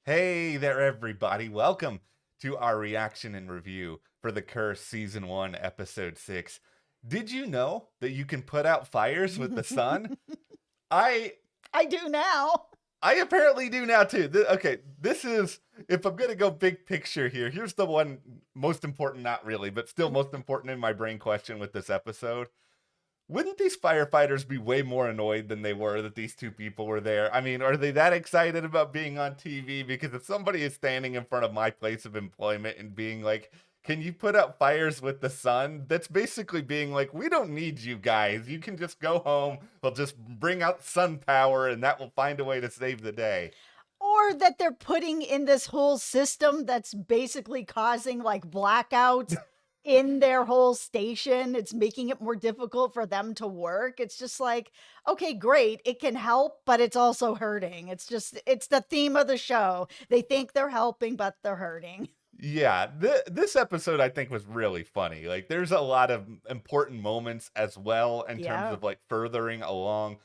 Hey there, everybody. Welcome to our reaction and review for The Curse Season 1, Episode 6. Did you know that you can put out fires with the sun? I I do now. I apparently do now too. Okay, this is, if I'm going to go big picture here, here's the one most important, not really, but still most important in my brain question with this episode. Wouldn't these firefighters be way more annoyed than they were that these two people were there? I mean, are they that excited about being on TV? Because if somebody is standing in front of my place of employment and being like, can you put out fires with the sun? That's basically being like, we don't need you guys. You can just go home. We'll just bring out sun power and that will find a way to save the day. Or that they're putting in this whole system that's basically causing like blackouts in their whole station. It's making it more difficult for them to work. It's just like, okay, great. It can help, but it's also hurting. It's the theme of the show. They think they're helping, but they're hurting. Yeah, this episode I think was really funny. Like, there's a lot of important moments as well in terms Yeah. of like furthering along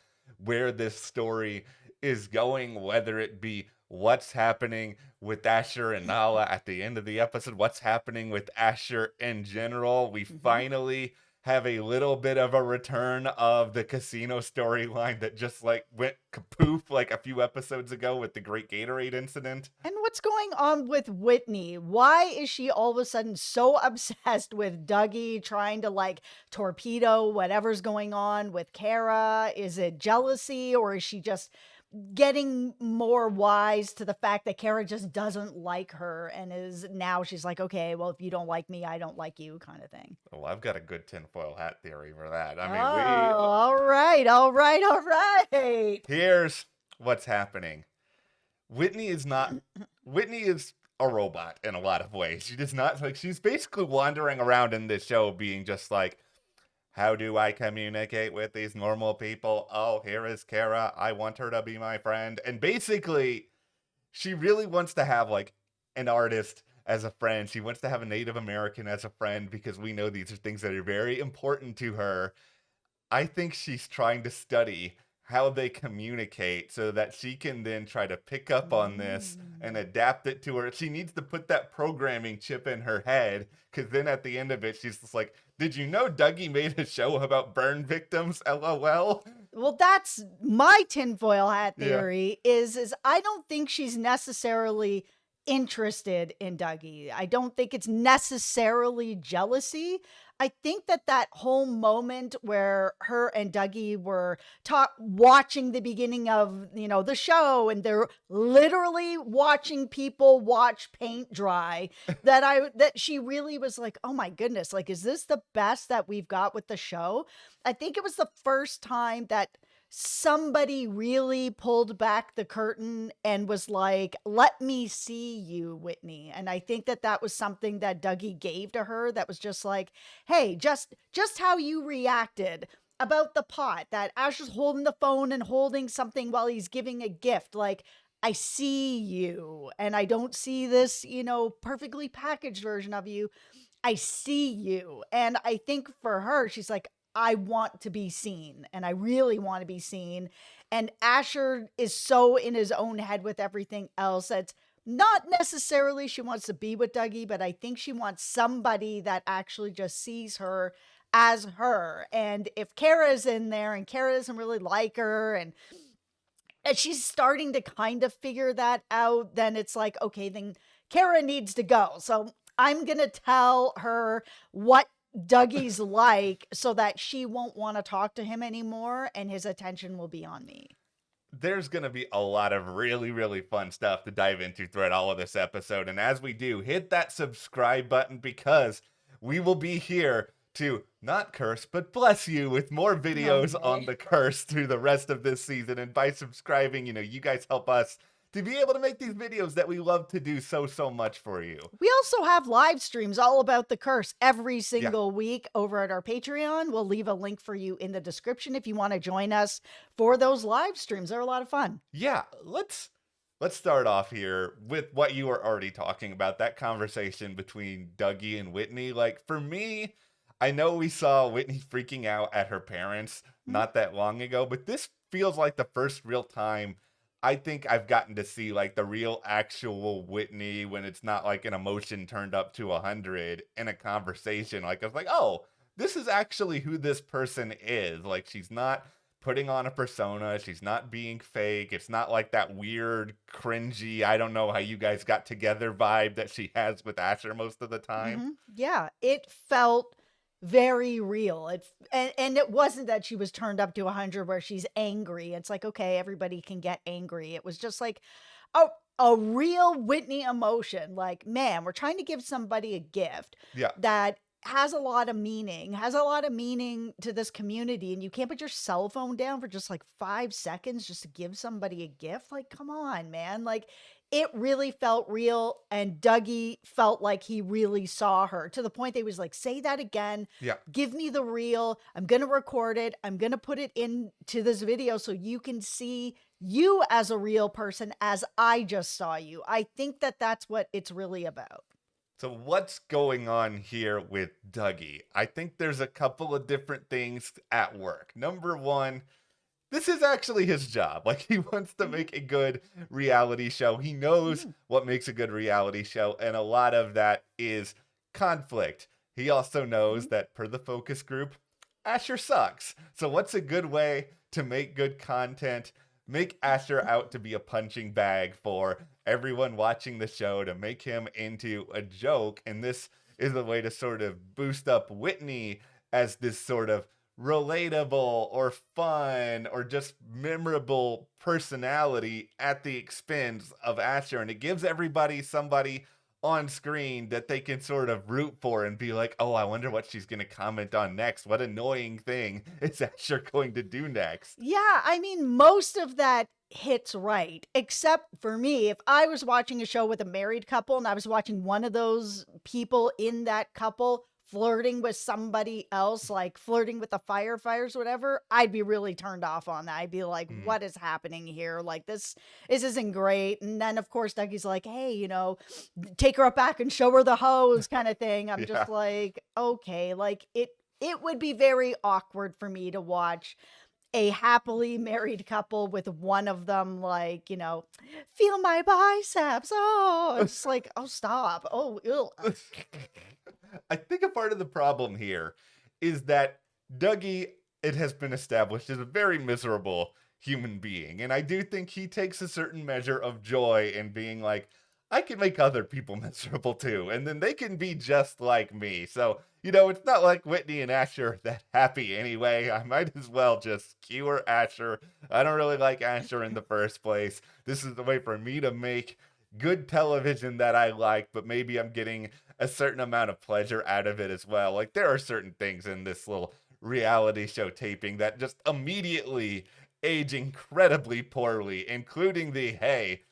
where this story is going, whether it be what's happening with Asher and Nala at the end of the episode, what's happening with Asher in general. We Hmm. finally have a little bit of a return of the casino storyline that just like went kapoof like a few episodes ago with the Great Gatorade incident. And what's going on with Whitney? Why is she all of a sudden so obsessed with Dougie trying to like torpedo whatever's going on with Kara? Is it jealousy or is she just getting more wise to the fact that Kara just doesn't like her and is now she's like, okay, well, if you don't like me, I don't like you kind of thing. Oh, I've got a good tinfoil hat theory for that. I Oh, mean, we all right, all right, all right. here's what's happening. Whitney is not Whitney is a robot in a lot of ways. She does not like she's basically wandering around in this show being just like, how do I communicate with these normal people? Oh, here is Kara. I want her to be my friend. And basically, she really wants to have like an artist as a friend. She wants to have a Native American as a friend because we know these are things that are very important to her. I think she's trying to study how they communicate so that she can then try to pick up on this and Mm. adapt it to her. She needs to put that programming chip in her head because then at the end of it, she's just like, did you know Dougie made a show about burn victims? LOL. Well, that's my tinfoil hat Yeah. theory is I don't think she's necessarily interested in Dougie. I don't think it's necessarily jealousy. I think that that whole moment where her and Dougie were watching the beginning of, the show and they're literally watching people watch paint dry that she really was like, "Oh my goodness, like is this the best that we've got with the show?" I think it was the first time that somebody really pulled back the curtain and was like, "Let me see you, Whitney." And I think that that was something that Dougie gave to her that was just like, "Hey, just how you reacted about the pot that Ash is holding the phone and holding something while he's giving a gift. Like, I see you and I don't see this, perfectly packaged version of you. I see you." And I think for her, she's like, I want to be seen and I really want to be seen. And Asher is so in his own head with everything else that's not necessarily she wants to be with Dougie, but I think she wants somebody that actually just sees her as her. And if Kara's in there and Kara doesn't really like her and she's starting to kind of figure that out, then it's like, okay, then Kara needs to go. So I'm going to tell her what Dougie's like so that she won't want to talk to him anymore and his attention will be on me. There's going to be a lot of really, really fun stuff to dive into throughout all of this episode. And as we do, hit that subscribe button because we will be here to not curse, but bless you with more Oh, videos on yay. the curse through the rest of this season. And by subscribing, you guys help us to be able to make these videos that we love to do so much for you. We also have live streams all about the curse every Yeah. single week over at our Patreon. We'll leave a link for you in the description if you want to join us for those live streams. They're a lot of fun. Yeah, let's start off here with what you were already talking about, that conversation between Dougie and Whitney. Like for me, I know we saw Whitney freaking out at her parents Mhm. not that long ago, but this feels like the first real time I think I've gotten to see like the real actual Whitney when it's not like an emotion turned up to 100 in a conversation. Like, I was like, oh, this is actually who this person is. Like, she's not putting on a persona. She's not being fake. It's not like that weird, cringy, I don't know how you guys got together vibe that she has with Asher most of the time. Yeah, it felt very real. And it wasn't that she was turned up to 100 where she's angry. It's like, okay, everybody can get angry. It was just like a a real Whitney emotion. Like, man, we're trying to give somebody a gift Yeah. that has a lot of meaning to this community, and you can't put your cell phone down for just like 5 seconds just to give somebody a gift. Like, come on, man. Like, it really felt real, and Dougie felt like he really saw her to the point that he was like, say that again. Yeah. Give me the reel. I'm going to record it. I'm going to put it into this video so you can see you as a real person as I just saw you. I think that that's what it's really about. So what's going on here with Dougie? I think there's a couple of different things at work. Number one, this is actually his job. Like, he wants to make a good reality show. He knows what makes a good reality show, and a lot of that is conflict. He also knows that per the focus group, Asher sucks. So what's a good way to make good content? Make Asher out to be a punching bag for everyone watching the show, to make him into a joke. And this is a way to sort of boost up Whitney as this sort of relatable or fun or just memorable personality at the expense of Asher. And it gives everybody somebody on screen that they can sort of root for and be like, oh, I wonder what she's going to comment on next. What annoying thing is Asher going to do next? Yeah, I mean, most of that hits right, except for me. If I was watching a show with a married couple and I was watching one of those people in that couple flirting with somebody else, like flirting with the firefighters, whatever, I'd be really turned off on that. I'd be like, what is happening here? Like, this isn't great. And then, of course, Dougie's like, hey, take her up back and show her the hose kind of thing. I'm just like, okay, like it would be very awkward for me to watch a happily married couple with one of them like, feel my biceps. Oh, it's like, oh, stop. Oh, ew. I think a part of the problem here is that Dougie, it has been established, is a very miserable human being. And I do think he takes a certain measure of joy in being like, I can make other people miserable too, and then they can be just like me. So, it's not like Whitney and Asher are that happy anyway. I might as well just cure Asher. I don't really like Asher in the first place. This is the way for me to make good television that I like, but maybe I'm getting a certain amount of pleasure out of it as well. Like, there are certain things in this little reality show taping that just immediately age incredibly poorly, including the, hey,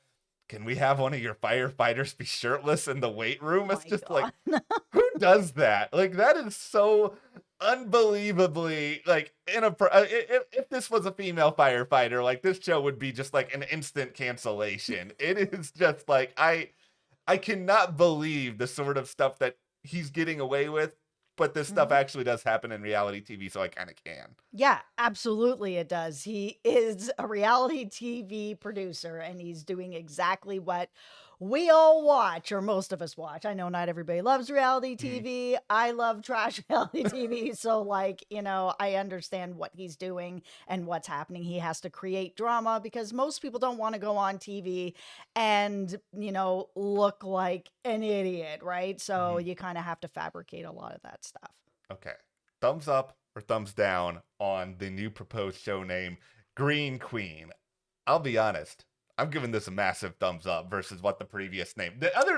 can we have one of your firefighters be shirtless in the weight room? It's just God. like, who does that? Like, that is so unbelievably, like, if this was a female firefighter, like, this show would be just like an instant cancellation. It is just like, I cannot believe the sort of stuff that he's getting away with, but this stuff actually does happen in reality TV, so I kind of can. Yeah, absolutely it does. He is a reality TV producer, and he's doing exactly what we all watch, or most of us watch. I know not everybody loves reality TV. I love trash reality TV. So, I understand what he's doing and what's happening. He has to create drama because most people don't want to go on TV and, look like an idiot, right? So you kind of have to fabricate a lot of that stuff. Okay. Thumbs up or thumbs down on the new proposed show name, Green Queen? I'll be honest. I'm giving this a massive thumbs up versus what the previous name. The other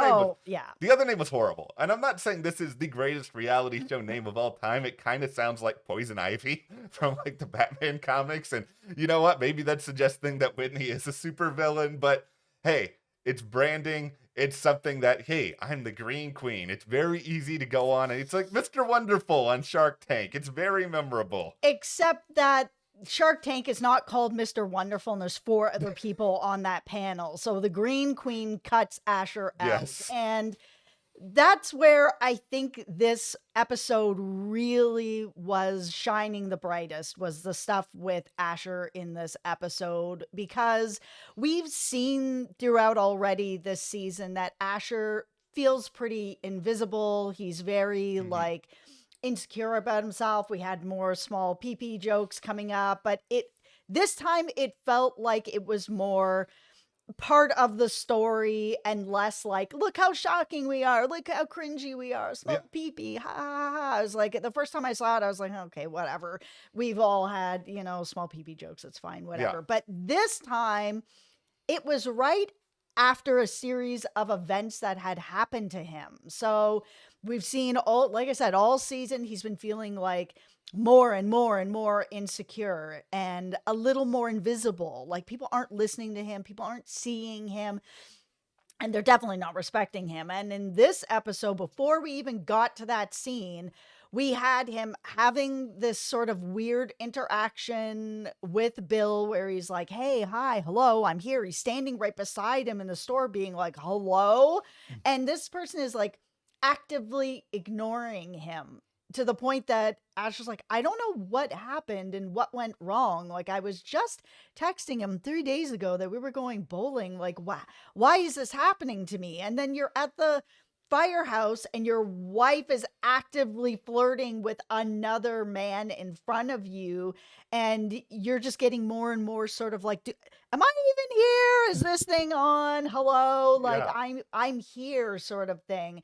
name was horrible. And I'm not saying this is the greatest reality show name of all time. It kind of sounds like Poison Ivy from like the Batman comics. And you know what? Maybe that's suggesting that Whitney is a supervillain. But hey, it's branding. It's something that, hey, I'm the Green Queen. It's very easy to go on. And it's like Mr. Wonderful on Shark Tank. It's very memorable. Except that Shark Tank is not called Mr. Wonderful, and there's 4 other people on that panel. So the Green Queen cuts Asher out. Yes. And That's where I think this episode really was shining the brightest, was the stuff with Asher in this episode, because we've seen throughout already this season that Asher feels pretty invisible. He's very Mhm. like insecure about himself. We had more small pee jokes coming up, but this time it felt like it was more part of the story and less like, look how shocking we are, look how cringy we are, Yeah. small pee ha ha ha. I was like, the first time I saw it, I was like, okay, whatever. We've all had, small pee jokes. It's fine, Yeah. whatever. But this time, it was right after a series of events that had happened to him. So we've seen all, like I said, all season, he's been feeling like more and more and more insecure and a little more invisible. Like people aren't listening to him, people aren't seeing him, and they're definitely not respecting him. And in this episode, before we even got to that scene, we had him having this sort of weird interaction with Bill where he's like, hey, hi, hello, I'm here. He's standing right beside him in the store being like, hello. And this person is like actively ignoring him to the point that Ash was like, I don't know what happened and what went wrong. Like, I was just texting him 3 days ago that we were going bowling. Like, why is this happening to me? And then you're at the firehouse and your wife is actively flirting with another man in front of you, and you're just getting more and more sort of like, am I even here? Is this thing on? Hello? Like, Yeah. I'm here sort of thing.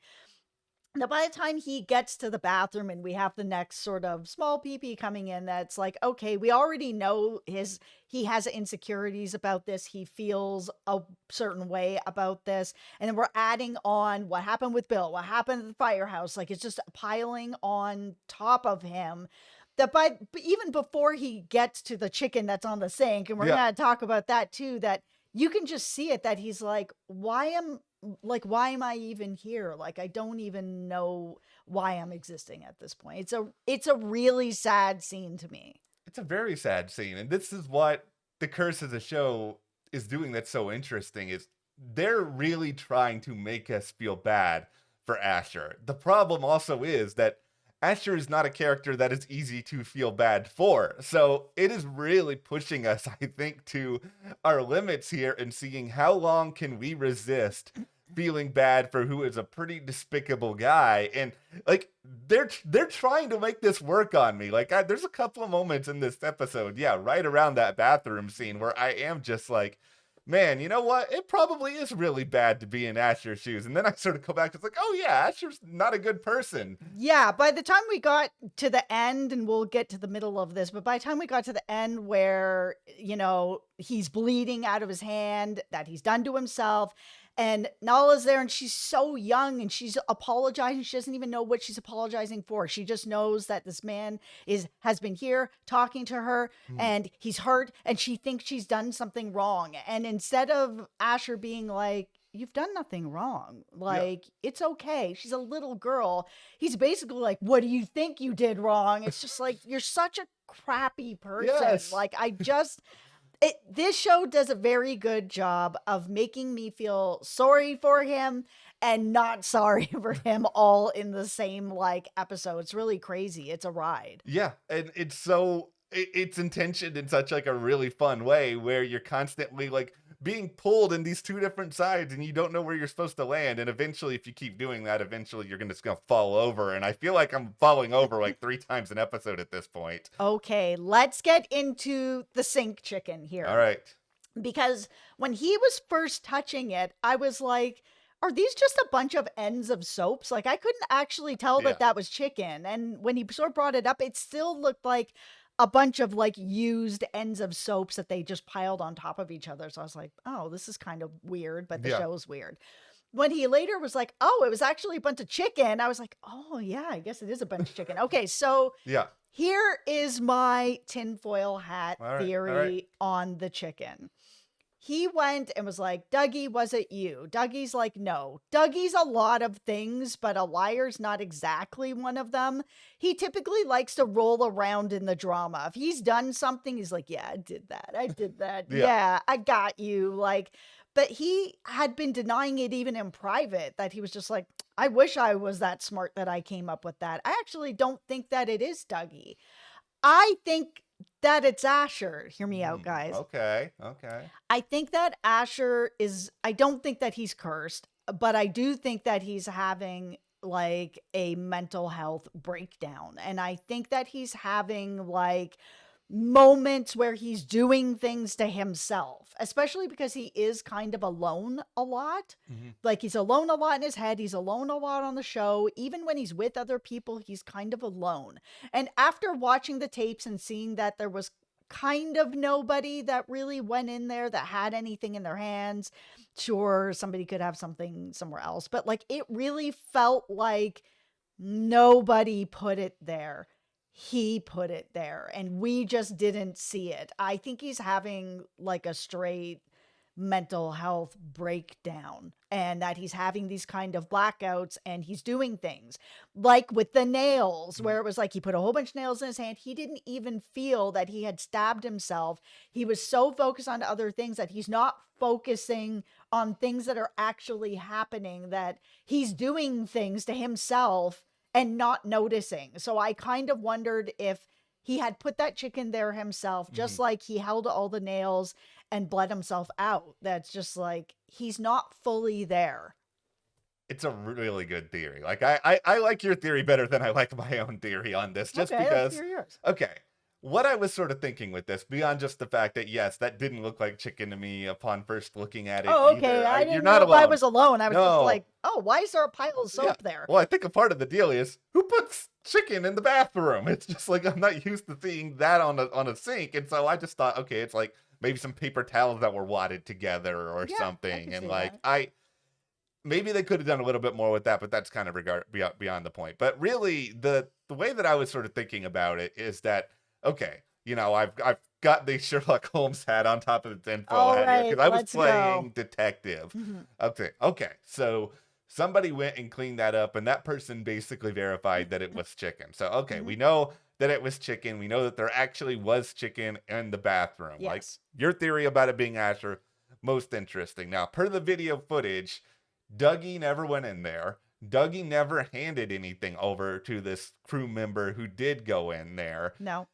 Now, by the time he gets to the bathroom and we have the next sort of small pee coming in, that's like, okay, we already know he has insecurities about this. He feels a certain way about this. And then we're adding on what happened with Bill, what happened at the firehouse. Like, it's just piling on top of him. That even before he gets to the chicken that's on the sink, and we're Yeah. gonna talk about that too, that you can just see it, that he's like, why am I even here? Like, I don't even know why I'm existing at this point. It's a really sad scene to me. It's a very sad scene, and this is what the curse of the show is doing that's so interesting, is they're really trying to make us feel bad for Asher. The problem also is that Asher is not a character that is easy to feel bad for. So it is really pushing us, I think, to our limits here and seeing how long can we resist feeling bad for who is a pretty despicable guy. And like they're trying to make this work on me. Like there's a couple of moments in this episode, yeah, right around that bathroom scene where I am just like, man, you know what? It probably is really bad to be in Asher's shoes. And then I sort of go back, it's like, oh yeah, Asher's not a good person. Yeah, by the time we got to the end, and we'll get to the middle of this, but by the time we got to the end where, he's bleeding out of his hand, that he's done to himself, and Nala's there and she's so young and she's apologizing. She doesn't even know what she's apologizing for. She just knows that this man has been here talking to her and he's hurt and she thinks she's done something wrong. And instead of Asher being like, you've done nothing wrong, like, it's okay, she's a little girl, he's basically like, what do you think you did wrong? It's just like, you're such a crappy person. Yes. Like, this show does a very good job of making me feel sorry for him and not sorry for him all in the same like episode. It's really crazy. It's a ride. Yeah, and it's intentioned in such like a really fun way where you're constantly like being pulled in these two different sides and you don't know where you're supposed to land, and eventually if you keep doing that, eventually you're just gonna fall over, and I feel like I'm falling over like 3 times an episode at this point. Okay, let's get into the sink chicken here. All right. Because when he was first touching it, I was like, are these just a bunch of ends of soaps? Like, I couldn't actually tell Yeah. that was chicken. And when he sort of brought it up, it still looked like a bunch of like used ends of soaps that they just piled on top of each other. So I was like, oh, this is kind of weird, but the Yeah. show's weird. When he later was like, oh, it was actually a bunch of chicken, I was like, oh, yeah, I guess it is a bunch of chicken. Okay, so Yeah. here is my tinfoil hat All right, all theory right. on the chicken. He went and was like, Dougie, was it you? Dougie's like, no. Dougie's a lot of things, but a liar's not exactly one of them. He typically likes to roll around in the drama. If he's done something, he's like, yeah, I did that. I did that. Yeah. Yeah, I got you. Like, but he had been denying it even in private, that he was just like, I wish I was that smart that I came up with that. I actually don't think that it is Dougie. I think that it's Asher. Hear me out, guys. Okay. Okay. I think that Asher is, I don't think that he's cursed, but I do think that he's having like a mental health breakdown. And I think that he's having like moments where he's doing things to himself, especially because he is kind of alone a lot. Mhm. Like he's alone a lot in his head, he's alone a lot on the show. Even when he's with other people, he's kind of alone. And after watching the tapes and seeing that there was kind of nobody that really went in there that had anything in their hands, sure, somebody could have something somewhere else, but like it really felt like nobody put it there. He put it there and we just didn't see it. I think he's having like a straight mental health breakdown, and that he's having these kind of blackouts and he's doing things like with the nails, where it was like he put a whole bunch of nails in his hand. He didn't even feel that he had stabbed himself. He was so focused on other things that he's not focusing on things that are actually happening, that he's doing things to himself and not noticing. So I kind of wondered if he had put that chicken there himself, just like he held all the nails and bled himself out. That's just like he's not fully there. It's a really good theory. Like I like your theory better than I like my own theory on this, just Okay, let's because. hear yours. Okay, what I was sort of thinking with this, beyond just the fact that yes, that didn't look like chicken to me upon first looking at it Oh, either. okay. I You're didn't not know if I alone. was alone. I was just No. like, oh, why is there a pile of soap Yeah. there? Well, I think a part of the deal is who puts chicken in the bathroom. It's just like I'm not used to seeing that on a sink, and so I just thought, okay, it's like maybe some paper towels that were wadded together or Yeah, I something, can and see like that. I maybe they could have done a little bit more with that, but that's kind of beyond the point. But really, the way that I was sort of thinking about it is that okay, I've got the Sherlock Holmes hat on top of the tinfoil All hat here right, because I was let's playing go. detective. Mhm. Okay, so somebody went and cleaned that up, and that person basically verified that it was chicken. So okay, we Mhm. know that it was chicken. We know that there actually was chicken in the bathroom. Like Yes. your theory about it being Asher, most interesting. Now, per the video footage, Dougie never went in there. Dougie never handed anything over to this crew member who did go in there. No.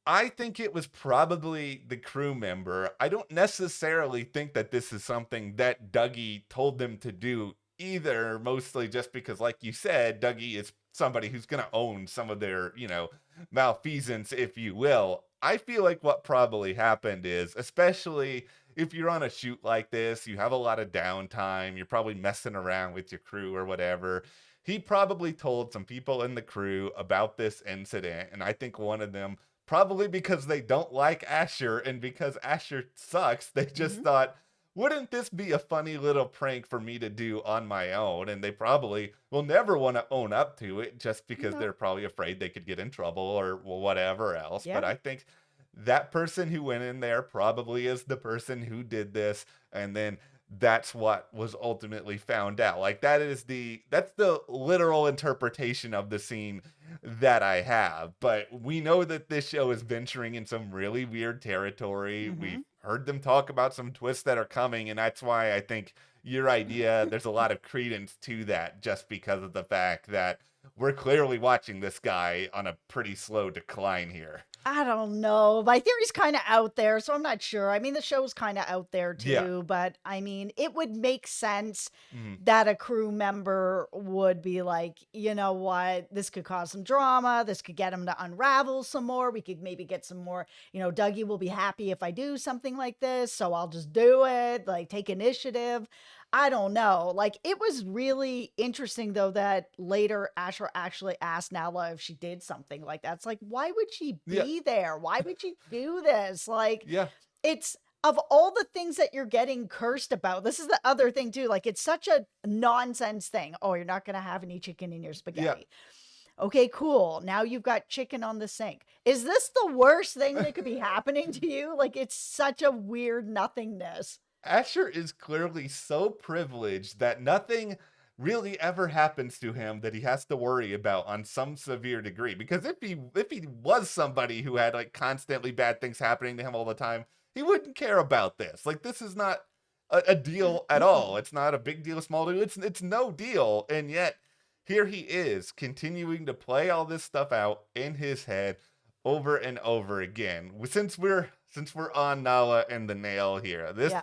I think it was probably the crew member. I don't necessarily think that this is something that Dougie told them to do either, mostly just because, like you said, Dougie is somebody who's going to own some of their, malfeasance, if you will. I feel like what probably happened is, especially if you're on a shoot like this, you have a lot of downtime, you're probably messing around with your crew or whatever. He probably told some people in the crew about this incident, and I think one of them, probably because they don't like Asher and because Asher sucks, they just Mhm. thought, wouldn't this be a funny little prank for me to do on my own? And they probably will never want to own up to it just because No. they're probably afraid they could get in trouble or whatever else. But Yeah. I think that person who went in there probably is the person who did this. And then that's what was ultimately found out. Like that's the literal interpretation of the scene that I have. But we know that this show is venturing in some really weird territory. We've Mhm. heard them talk about some twists that are coming, and that's why I think your idea, there's a lot of credence to that, just because of the fact that we're clearly watching this guy on a pretty slow decline here. I don't know. My theory's kind of out there, so I'm not sure. I mean, the show's kind of out there Yeah. too, but I mean, it would make sense Mhm. that a crew member would be like, you know what, this could cause some drama. This could get him to unravel some more. We could maybe get some more, Dougie will be happy if I do something like this, so I'll just do it, like take initiative. I don't know. Like, it was really interesting though that later Asher actually asked Nala if she did something like that. It's like, why would she Yeah. be there? Why would she do this? Like, Yeah. it's of all the things that you're getting cursed about, this is the other thing too. Like, it's such a nonsense thing. Oh, you're not gonna have any chicken in your Yeah. spaghetti. Okay, cool. Now you've got chicken on the sink. Is this the worst thing that could be happening to you? Like, it's such a weird nothingness. Asher is clearly so privileged that nothing really ever happens to him that he has to worry about on some severe degree. Because if he was somebody who had like constantly bad things happening to him all the time, he wouldn't care about this. Like this is not a deal at all. It's not a big deal, small deal. It's no deal. And yet here he is continuing to play all this stuff out in his head over and over again. Since we're on Nala and the nail here, this Yeah.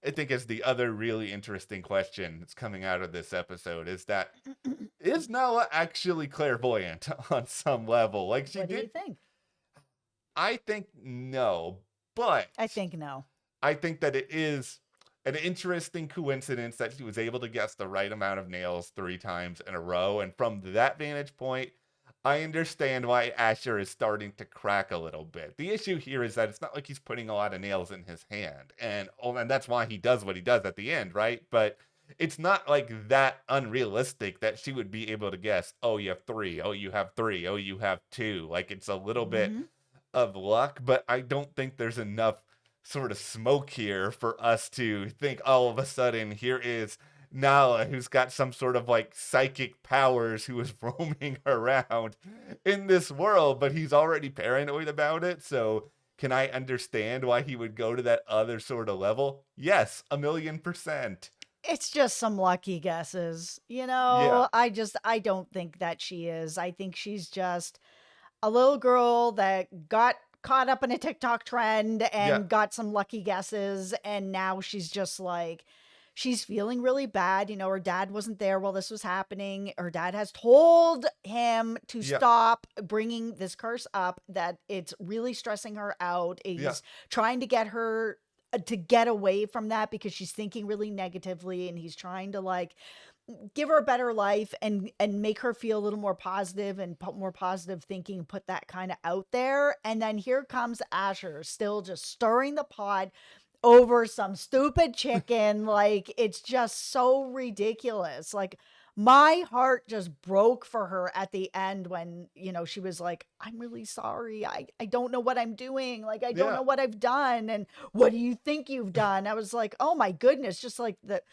I think is the other really interesting question that's coming out of this episode is that is Nala actually clairvoyant on some level? Like she What do you did, think? I think no, but I think no. I think that it is an interesting coincidence that she was able to guess the right amount of nails 3 times in a row. And from that vantage point, I understand why Asher is starting to crack a little bit. The issue here is that it's not like he's putting a lot of nails in his hand. And that's why he does what he does at the end, right? But it's not like that unrealistic that she would be able to guess, oh, you have 3, oh, you have 3, oh, you have 2. Like it's a little bit Hmm. of luck, but I don't think there's enough sort of smoke here for us to think all of a sudden here is Nala who's got some sort of like psychic powers who is roaming around in this world, but he's already paranoid about it. So can I understand why he would go to that other sort of level? Yes, 1,000,000%. It's just some lucky guesses. Yeah, I don't think that she is. I think she's just a little girl that got caught up in a TikTok trend yeah, and got some lucky guesses. And now she's just like, she's feeling really bad. Her dad wasn't there while this was happening. Her dad has told him to yeah, stop bringing this curse up, that it's really stressing her out. yeah, He's trying to get her to get away from that because she's thinking really negatively, and he's trying to like give her a better life and make her feel a little more positive and put more positive thinking, put that kind of out there. And then here comes Asher still just stirring the pot over some stupid chicken. Like it's just so ridiculous. Like my heart just broke for her at the end when, she was like, I'm really sorry. I don't know what I'm doing. Like I don't yeah. know what I've done. And what do you think you've done? I was like, oh my goodness, just like the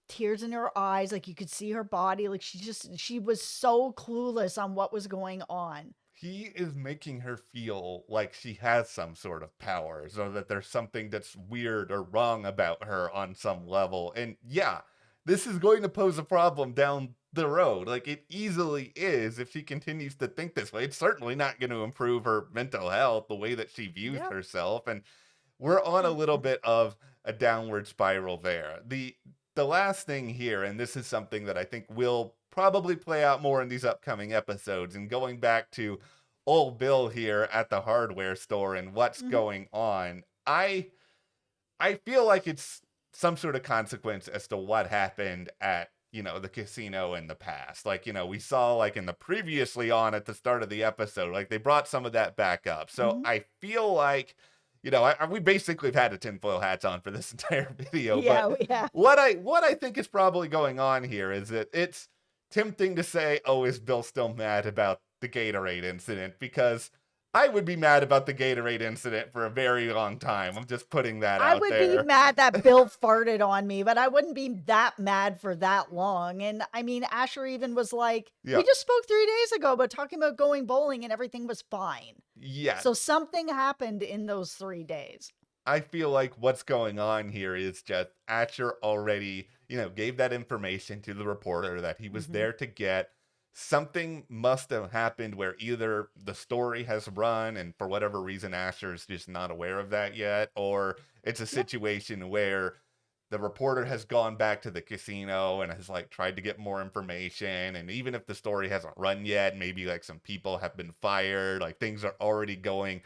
tears in her eyes, like you could see her body, like she was so clueless on what was going on. He is making her feel like she has some sort of powers or that there's something that's weird or wrong about her on some level. And yeah, this is going to pose a problem down the road. Like it easily is if she continues to think this way. It's certainly not going to improve her mental health, the way that she views Yeah. herself. And we're on a little bit of a downward spiral there. The last thing here, and this is something that I think will probably play out more in these upcoming episodes, and going back to old Bill here at the hardware store and what's Hmm. going on, I feel like it's some sort of consequence as to what happened at the casino in the past. Like we saw like in the previously on at the start of the episode, like they brought some of that back up. So Hmm. I feel like we basically have had a tinfoil hats on for this entire video, but Yeah, yeah. what I think is probably going on here is that it's tempting to say, "Oh, is Bill still mad about the Gatorade incident?" Because I would be mad about the Gatorade incident for a very long time. I'm just putting that I out would be there. mad that Bill farted on me, but I wouldn't be that mad for that long. And I mean, Asher even was like, Yeah, we just spoke 3 days ago about talking about going bowling and everything was fine. yeah. So something happened in those 3 days. I feel like what's going on here is just Atcher already, gave that information to the reporter that he was Hmm. there to get. Something must have happened where either the story has run and for whatever reason Asher's just not aware of that yet, or it's a Yeah. situation where the reporter has gone back to the casino and has like tried to get more information. And even if the story hasn't run yet, maybe like some people have been fired, like things are already going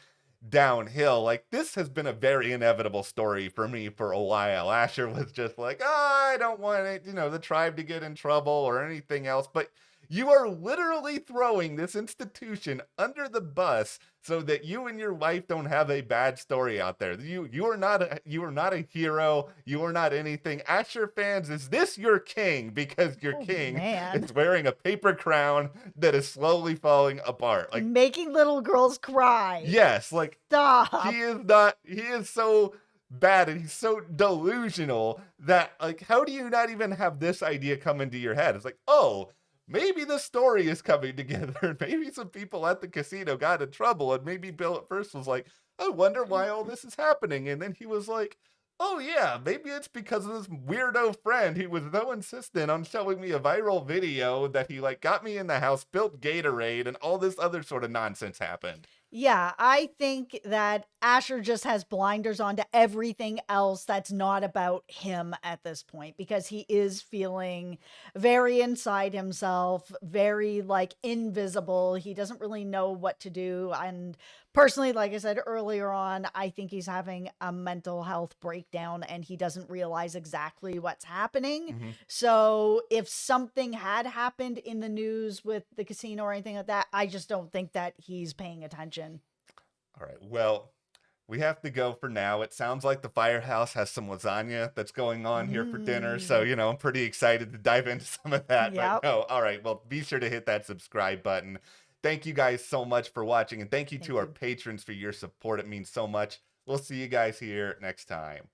downhill. Like this has been a very inevitable story for me for a while. Asher was just like, oh, I don't want it, the tribe to get in trouble or anything else. But you are literally throwing this institution under the bus so that you and your wife don't have a bad story out there. You are not a hero. You are not anything. Asher fans, is this your king? Because your Oh king man. is wearing a paper crown that is slowly falling apart. Like Making little girls cry. yes, like Stop. he is so bad and he's so delusional that like how do you not even have this idea come into your head? It's like, oh, maybe the story is coming together. Maybe some people at the casino got in trouble, and maybe Bill at first was like, I wonder why all this is happening. And then he was like, Oh yeah, maybe it's because of this weirdo friend who was so insistent on showing me a viral video that he like got me in the house, built Gatorade, and all this other sort of nonsense happened. Yeah, I think that Asher just has blinders on to everything else that's not about him at this point because he is feeling very inside himself, very like invisible. He doesn't really know what to do. And personally, like I said earlier on, I think he's having a mental health breakdown and he doesn't realize exactly what's happening. Hmm. So if something had happened in the news with the casino or anything like that, I just don't think that he's paying attention. All right, well, we have to go for now. It sounds like the firehouse has some lasagna that's going on here for dinner. So, Mm. I'm pretty excited to dive into some of that. But Yep. no, all right. Well, be sure to hit that subscribe button. Thank you guys so much for watching. And thank you to Thank our you. patrons for your support. It means so much. We'll see you guys here next time.